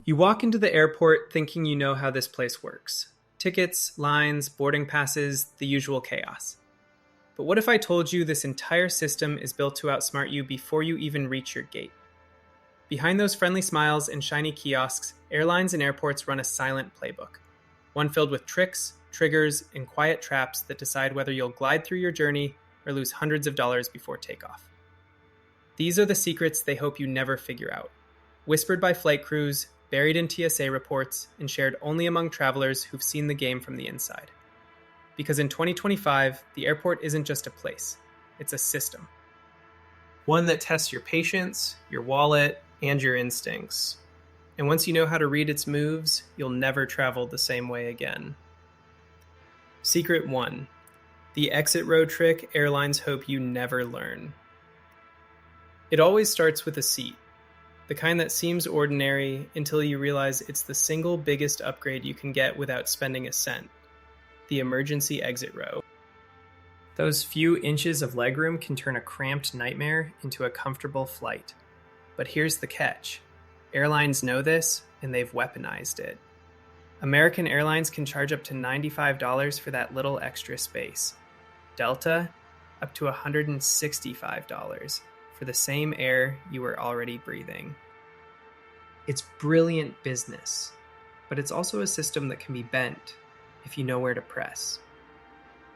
You walk into the airport thinking you know how this place works. Tickets, lines, boarding passes, the usual chaos. But what if I told you this entire system is built to outsmart you before you even reach your gate? Behind those friendly smiles and shiny kiosks, airlines and airports run a silent playbook. One filled with tricks, triggers, and quiet traps that decide whether you'll glide through your journey or lose hundreds of dollars before takeoff. These are the secrets they hope you never figure out. Whispered by flight crews, buried in TSA reports, and shared only among travelers who've seen the game from the inside. Because in 2025, the airport isn't just a place, it's a system. One that tests your patience, your wallet, and your instincts. And once you know how to read its moves, you'll never travel the same way again. Secret 1. The exit row trick airlines hope you never learn. It always starts with a seat. The kind that seems ordinary until you realize it's the single biggest upgrade you can get without spending a cent. The emergency exit row. Those few inches of legroom can turn a cramped nightmare into a comfortable flight. But here's the catch. Airlines know this, and they've weaponized it. American Airlines can charge up to $95 for that little extra space. Delta, up to $165 for the same air you were already breathing. It's brilliant business, but it's also a system that can be bent if you know where to press.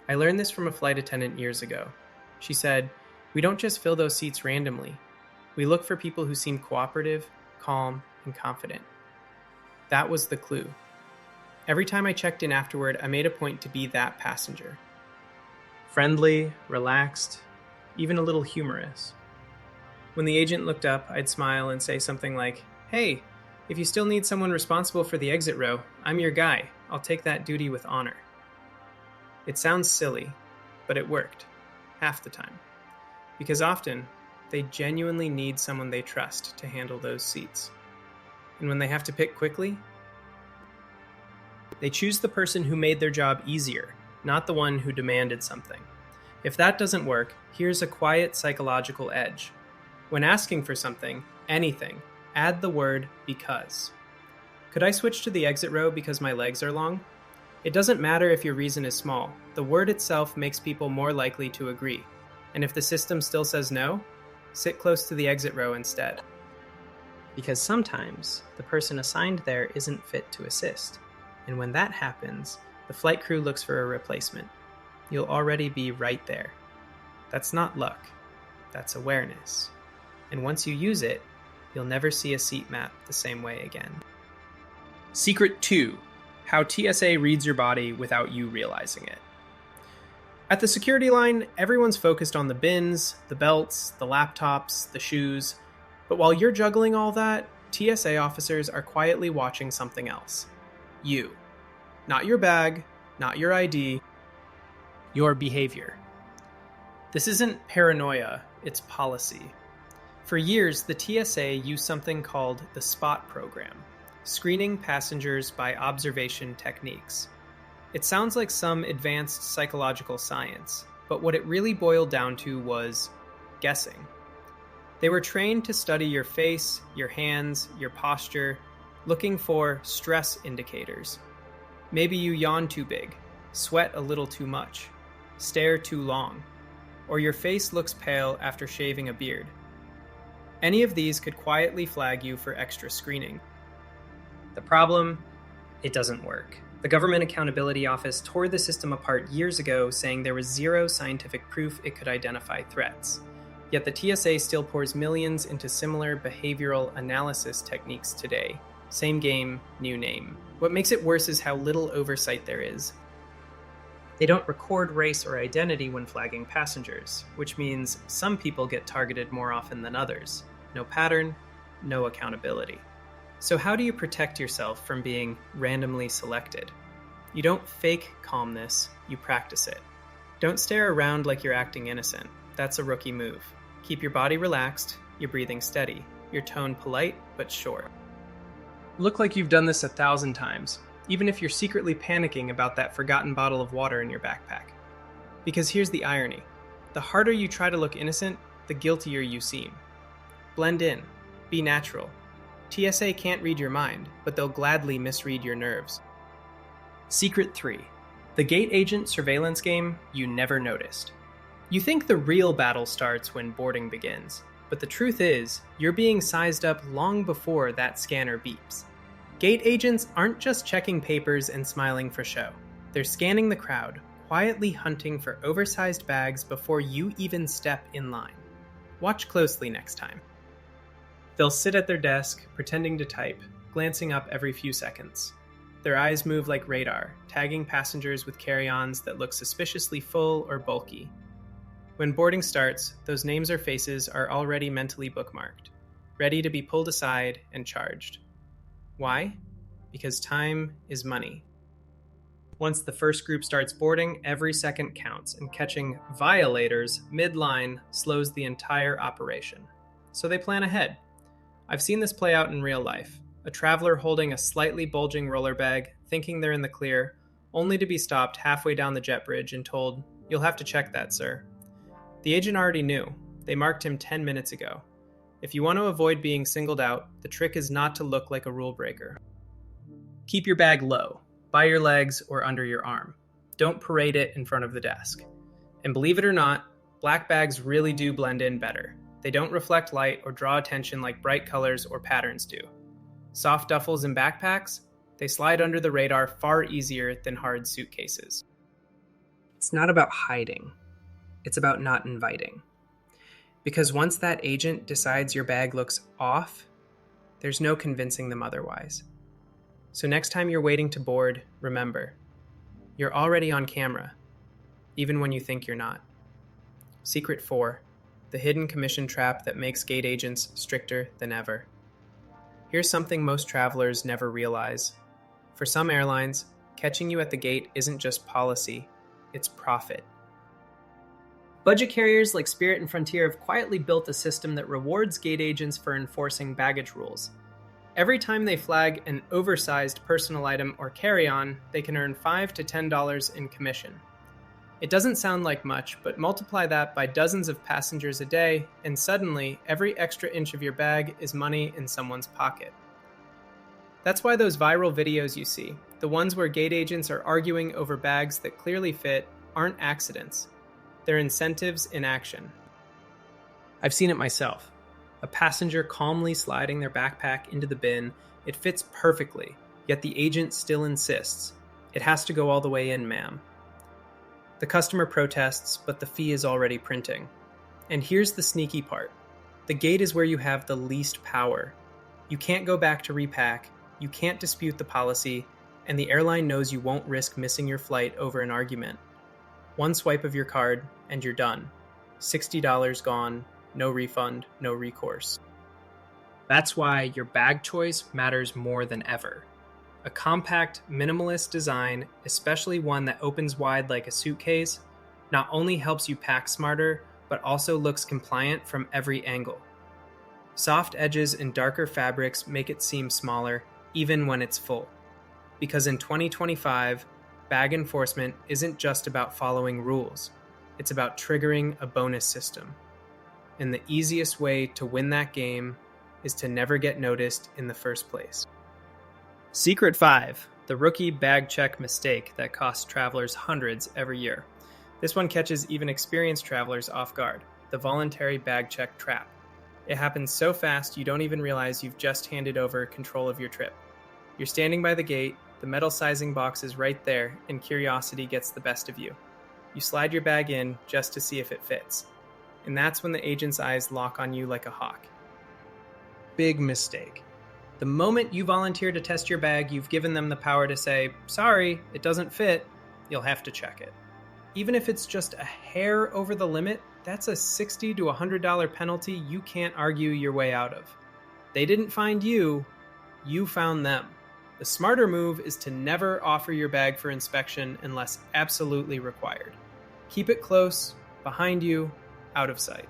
I learned this from a flight attendant years ago. She said, "We don't just fill those seats randomly. We look for people who seem cooperative, calm, and confident." That was the clue. Every time I checked in afterward, I made a point to be that passenger. Friendly, relaxed, even a little humorous. When the agent looked up, I'd smile and say something like, "Hey, if you still need someone responsible for the exit row, I'm your guy. I'll take that duty with honor." It sounds silly, but it worked. Half the time. Because often, they genuinely need someone they trust to handle those seats. And when they have to pick quickly, they choose the person who made their job easier, not the one who demanded something. If that doesn't work, here's a quiet psychological edge. When asking for something, anything, add the word because. Could I switch to the exit row because my legs are long? It doesn't matter if your reason is small. The word itself makes people more likely to agree. And if the system still says no, sit close to the exit row instead. Because sometimes the person assigned there isn't fit to assist. And when that happens, the flight crew looks for a replacement. You'll already be right there. That's not luck. That's awareness. And once you use it, you'll never see a seat map the same way again. Secret 2. How TSA reads your body without you realizing it. At the security line, everyone's focused on the bins, the belts, the laptops, the shoes. But while you're juggling all that, TSA officers are quietly watching something else. You. Not your bag, not your ID, your behavior. This isn't paranoia, it's policy. For years, the TSA used something called the SPOT program, screening passengers by observation techniques. It sounds like some advanced psychological science, but what it really boiled down to was guessing. They were trained to study your face, your hands, your posture, looking for stress indicators. Maybe you yawn too big, sweat a little too much, stare too long, or your face looks pale after shaving a beard. Any of these could quietly flag you for extra screening. The problem? It doesn't work. The Government Accountability Office tore the system apart years ago, saying there was zero scientific proof it could identify threats. Yet the TSA still pours millions into similar behavioral analysis techniques today. Same game, new name. What makes it worse is how little oversight there is. They don't record race or identity when flagging passengers, which means some people get targeted more often than others. No pattern, no accountability. So how do you protect yourself from being randomly selected? You don't fake calmness, you practice it. Don't stare around like you're acting innocent. That's a rookie move. Keep your body relaxed, your breathing steady, your tone polite but short. Look like you've done this 1,000 times, even if you're secretly panicking about that forgotten bottle of water in your backpack. Because here's the irony. The harder you try to look innocent, the guiltier you seem. Blend in. Be natural. TSA can't read your mind, but they'll gladly misread your nerves. Secret 3. The gate agent surveillance game you never noticed. You think the real battle starts when boarding begins, but the truth is, you're being sized up long before that scanner beeps. Gate agents aren't just checking papers and smiling for show. They're scanning the crowd, quietly hunting for oversized bags before you even step in line. Watch closely next time. They'll sit at their desk, pretending to type, glancing up every few seconds. Their eyes move like radar, tagging passengers with carry-ons that look suspiciously full or bulky. When boarding starts, those names or faces are already mentally bookmarked, ready to be pulled aside and charged. Why? Because time is money. Once the first group starts boarding, every second counts, and catching violators mid-line slows the entire operation. So they plan ahead. I've seen this play out in real life. A traveler holding a slightly bulging roller bag, thinking they're in the clear, only to be stopped halfway down the jet bridge and told, "You'll have to check that, sir." The agent already knew. They marked him 10 minutes ago. If you want to avoid being singled out, the trick is not to look like a rule breaker. Keep your bag low, by your legs or under your arm. Don't parade it in front of the desk. And believe it or not, black bags really do blend in better. They don't reflect light or draw attention like bright colors or patterns do. Soft duffels and backpacks, they slide under the radar far easier than hard suitcases. It's not about hiding. It's about not inviting. Because once that agent decides your bag looks off, there's no convincing them otherwise. So next time you're waiting to board, remember, you're already on camera, even when you think you're not. Secret 4, the hidden commission trap that makes gate agents stricter than ever. Here's something most travelers never realize. For some airlines, catching you at the gate isn't just policy, it's profit. Budget carriers like Spirit and Frontier have quietly built a system that rewards gate agents for enforcing baggage rules. Every time they flag an oversized personal item or carry-on, they can earn $5 to $10 in commission. It doesn't sound like much, but multiply that by dozens of passengers a day, and suddenly, every extra inch of your bag is money in someone's pocket. That's why those viral videos you see, the ones where gate agents are arguing over bags that clearly fit, aren't accidents. They're incentives in action. I've seen it myself. A passenger calmly sliding their backpack into the bin. It fits perfectly, yet the agent still insists. It has to go all the way in, ma'am. The customer protests, but the fee is already printing. And here's the sneaky part. The gate is where you have the least power. You can't go back to repack, you can't dispute the policy, and the airline knows you won't risk missing your flight over an argument. One swipe of your card, and you're done. $60 gone, no refund, no recourse. That's why your bag choice matters more than ever. A compact, minimalist design, especially one that opens wide like a suitcase, not only helps you pack smarter, but also looks compliant from every angle. Soft edges and darker fabrics make it seem smaller, even when it's full. Because in 2025, bag enforcement isn't just about following rules. It's about triggering a bonus system. And the easiest way to win that game is to never get noticed in the first place. Secret 5, the rookie bag check mistake that costs travelers hundreds every year. This one catches even experienced travelers off guard, the voluntary bag check trap. It happens so fast you don't even realize you've just handed over control of your trip. You're standing by the gate, the metal sizing box is right there, and curiosity gets the best of you. You slide your bag in just to see if it fits. And that's when the agent's eyes lock on you like a hawk. Big mistake. The moment you volunteer to test your bag, you've given them the power to say, "Sorry, it doesn't fit. You'll have to check it." Even if it's just a hair over the limit, that's a $60 to $100 penalty you can't argue your way out of. They didn't find you, you found them. The smarter move is to never offer your bag for inspection unless absolutely required. Keep it close, behind you, out of sight.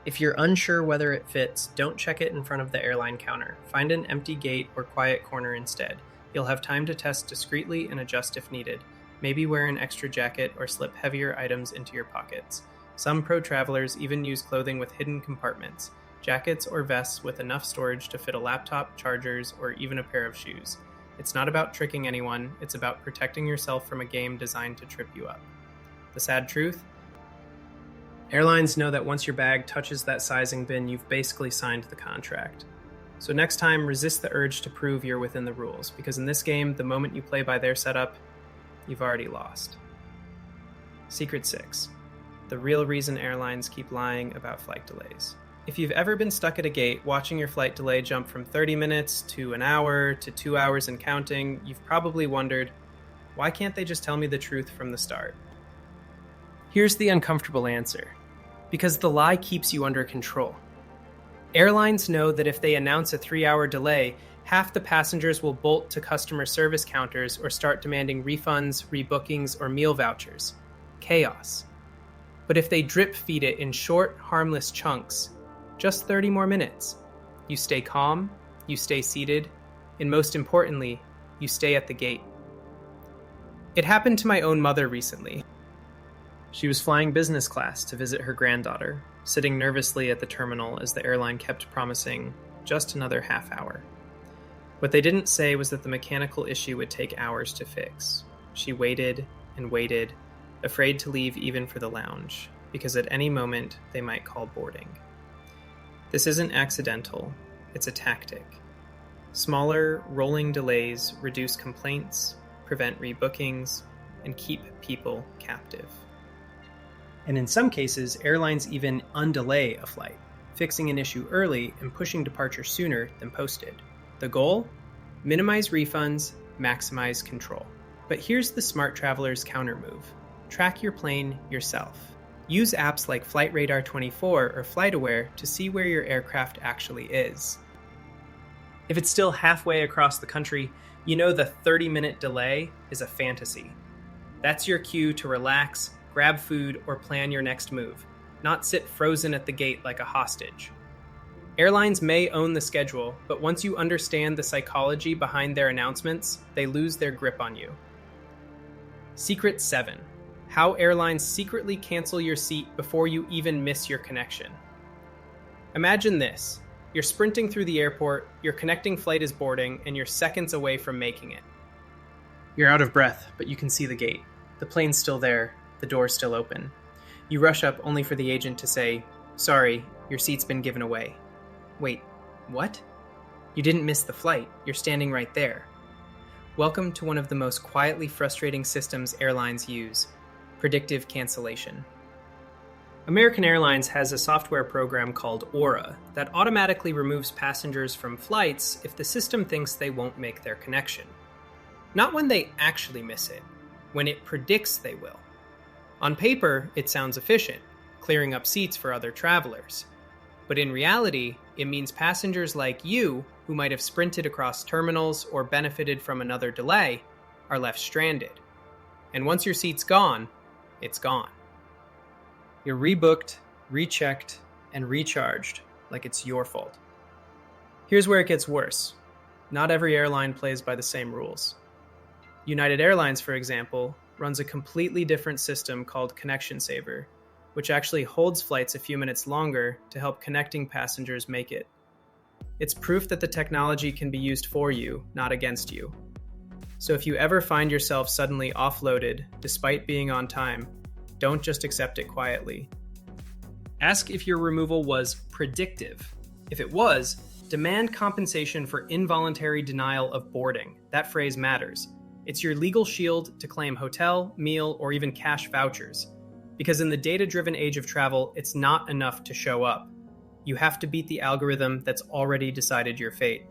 If you're unsure whether it fits, don't check it in front of the airline counter. Find an empty gate or quiet corner instead. You'll have time to test discreetly and adjust if needed. Maybe wear an extra jacket or slip heavier items into your pockets. Some pro travelers even use clothing with hidden compartments. jackets or vests with enough storage to fit a laptop, chargers, or even a pair of shoes. It's not about tricking anyone, it's about protecting yourself from a game designed to trip you up. The sad truth? Airlines know that once your bag touches that sizing bin, you've basically signed the contract. So next time, resist the urge to prove you're within the rules, because in this game, the moment you play by their setup, you've already lost. Secret 6. The real reason airlines keep lying about flight delays. If you've ever been stuck at a gate watching your flight delay jump from 30 minutes to an hour to 2 hours and counting, you've probably wondered, why can't they just tell me the truth from the start? Here's the uncomfortable answer. Because the lie keeps you under control. Airlines know that if they announce a 3-hour delay, half the passengers will bolt to customer service counters or start demanding refunds, rebookings, or meal vouchers. Chaos. But if they drip feed it in short, harmless chunks, just 30 more minutes, you stay calm, you stay seated, and most importantly, you stay at the gate. It happened to my own mother recently. She was flying business class to visit her granddaughter, sitting nervously at the terminal as the airline kept promising just another half hour. What they didn't say was that the mechanical issue would take hours to fix. She waited and waited, afraid to leave even for the lounge, because at any moment they might call boarding. This isn't accidental, it's a tactic. Smaller, rolling delays reduce complaints, prevent rebookings, and keep people captive. And in some cases, airlines even undelay a flight, fixing an issue early and pushing departure sooner than posted. The goal? Minimize refunds, maximize control. But here's the smart traveler's countermove. Track your plane yourself. Use apps like Flight Radar 24 or FlightAware to see where your aircraft actually is. If it's still halfway across the country, you know the 30-minute delay is a fantasy. That's your cue to relax, grab food, or plan your next move, not sit frozen at the gate like a hostage. Airlines may own the schedule, but once you understand the psychology behind their announcements, they lose their grip on you. Secret 7. How airlines secretly cancel your seat before you even miss your connection. Imagine this. You're sprinting through the airport, your connecting flight is boarding, and you're seconds away from making it. You're out of breath, but you can see the gate. The plane's still there, the door's still open. You rush up only for the agent to say, "Sorry, your seat's been given away." Wait, what? You didn't miss the flight, you're standing right there. Welcome to one of the most quietly frustrating systems airlines use. Predictive cancellation. American Airlines has a software program called Aura that automatically removes passengers from flights if the system thinks they won't make their connection. Not when they actually miss it, when it predicts they will. On paper, it sounds efficient, clearing up seats for other travelers. But in reality, it means passengers like you, who might have sprinted across terminals or benefited from another delay, are left stranded. And once your seat's gone, it's gone. You're rebooked, rechecked, and recharged like it's your fault. Here's where it gets worse. Not every airline plays by the same rules. United Airlines, for example, runs a completely different system called Connection Saver, which actually holds flights a few minutes longer to help connecting passengers make it. It's proof that the technology can be used for you, not against you. So if you ever find yourself suddenly offloaded despite being on time, don't just accept it quietly. Ask if your removal was predictive. If it was, demand compensation for involuntary denial of boarding. That phrase matters. It's your legal shield to claim hotel, meal, or even cash vouchers. Because in the data-driven age of travel, it's not enough to show up. You have to beat the algorithm that's already decided your fate.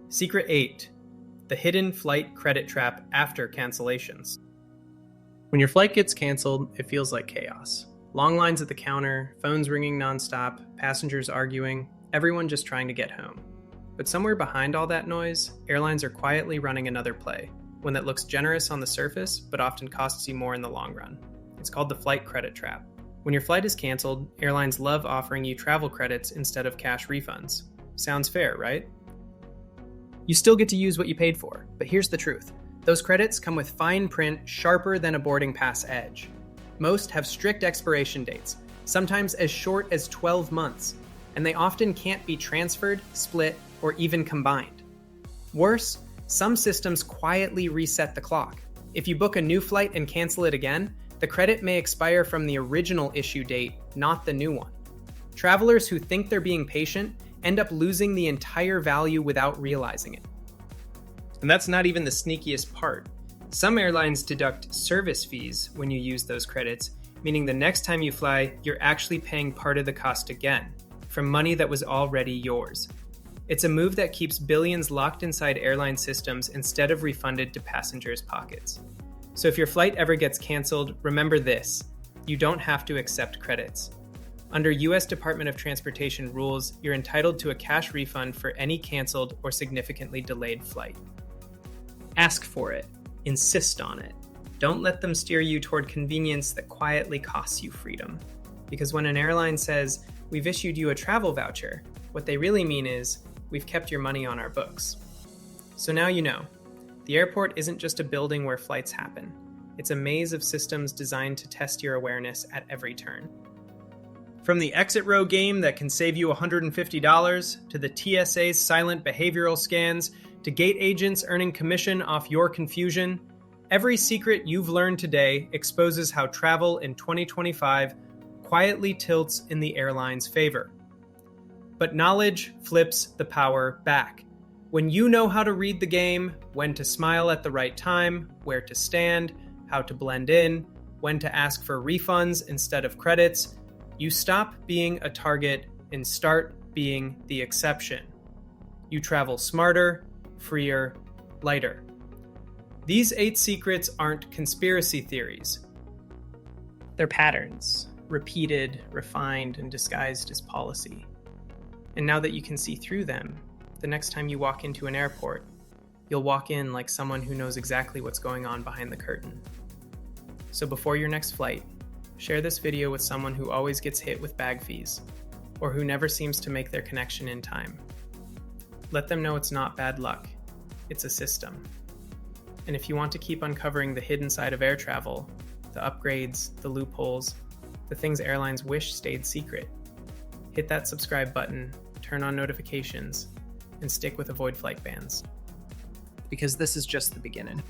Secret 8. The hidden flight credit trap after cancellations. When your flight gets canceled, it feels like chaos. Long lines at the counter, phones ringing nonstop, passengers arguing, everyone just trying to get home. But somewhere behind all that noise, airlines are quietly running another play, one that looks generous on the surface, but often costs you more in the long run. It's called the flight credit trap. When your flight is canceled, airlines love offering you travel credits instead of cash refunds. Sounds fair, right? You still get to use what you paid for, but here's the truth. Those credits come with fine print sharper than a boarding pass edge. Most have strict expiration dates, sometimes as short as 12 months. and they often can't be transferred, split, or even combined. Worse, some systems quietly reset the clock. If you book a new flight and cancel it again, the credit may expire from the original issue date, not the new one. Travelers who think they're being patient end up losing the entire value without realizing it. And that's not even the sneakiest part. Some airlines deduct service fees when you use those credits, meaning the next time you fly, you're actually paying part of the cost again, from money that was already yours. It's a move that keeps billions locked inside airline systems instead of refunded to passengers' pockets. So if your flight ever gets canceled, remember this: you don't have to accept credits. Under US Department of Transportation rules, you're entitled to a cash refund for any canceled or significantly delayed flight. Ask for it. Insist on it. Don't let them steer you toward convenience that quietly costs you freedom. Because when an airline says, "We've issued you a travel voucher," what they really mean is, "We've kept your money on our books." So now you know. The airport isn't just a building where flights happen. It's a maze of systems designed to test your awareness at every turn. From the exit row game that can save you $150, to the TSA's silent behavioral scans, to gate agents earning commission off your confusion, every secret you've learned today exposes how travel in 2025 quietly tilts in the airline's favor. But knowledge flips the power back. When you know how to read the game, when to smile at the right time, where to stand, how to blend in, when to ask for refunds instead of credits, you stop being a target and start being the exception. You travel smarter, freer, lighter. These 8 secrets aren't conspiracy theories. They're patterns, repeated, refined, and disguised as policy. And now that you can see through them, the next time you walk into an airport, you'll walk in like someone who knows exactly what's going on behind the curtain. So before your next flight, share this video with someone who always gets hit with bag fees, or who never seems to make their connection in time. Let them know it's not bad luck, it's a system. And if you want to keep uncovering the hidden side of air travel, the upgrades, the loopholes, the things airlines wish stayed secret, hit that subscribe button, turn on notifications, and stick with Avoid Flight Bans. Because this is just the beginning.